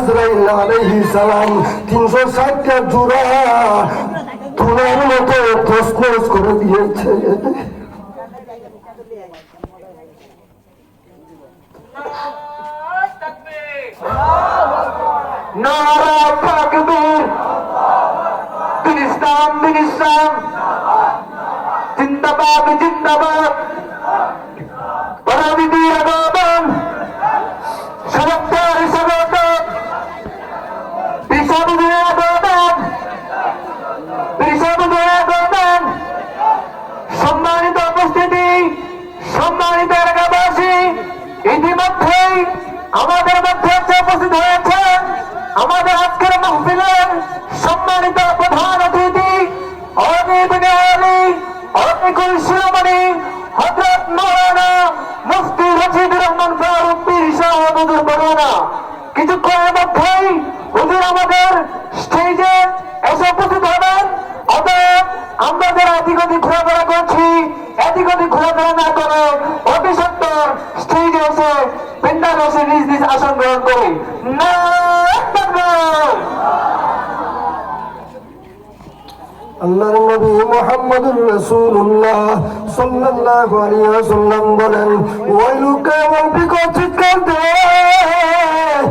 আজরাইল আলাইহিস সালাম 360টা জোড়া ধুলার মতো তছনছ করে দিয়েছে। নারা তাকবীর, দিন ইসলাম জিন্দাবাদ জিন্দাবাদ, পরাবিদীর আগমন সমাপ্তার স্বাগতম, বিশ্ববিজয়ের আগমন সম্মানিত উপস্থিতি, সম্মানিত এলাকাবাসী, ইতিমধ্যেই আমাদের মধ্যে উপস্থিত হয়েছেন আমাদের আজকের মাহফিলের সম্মানিত প্রধান অতিথি অনেকুল শিরোমণি হযরত মাওলানা মুফতি রশিদুর রহমান ফারুক পীর সাহেব হুজুর বর্ণনা। কিছুক্ষণের মধ্যেই হুজুর আমাদের স্টেজে এসে উপস্থিত হবেন। অতএব আমরা যারা এদিক ওদিক ঘোরাফেরা করছি, এদিক ওদিক ঘোরাফেরা না করে অতি সত্বর স্টেজে এসে পেন্ডাল এসে নিজ নিজ আসন গ্রহণ করি। আল্লাহর নবী মুহাম্মদুর রাসূলুল্লাহ সাল্লাল্লাহু আলাইহি ওয়াসাল্লাম বলেন, ওই লোকে চিৎকার দেয়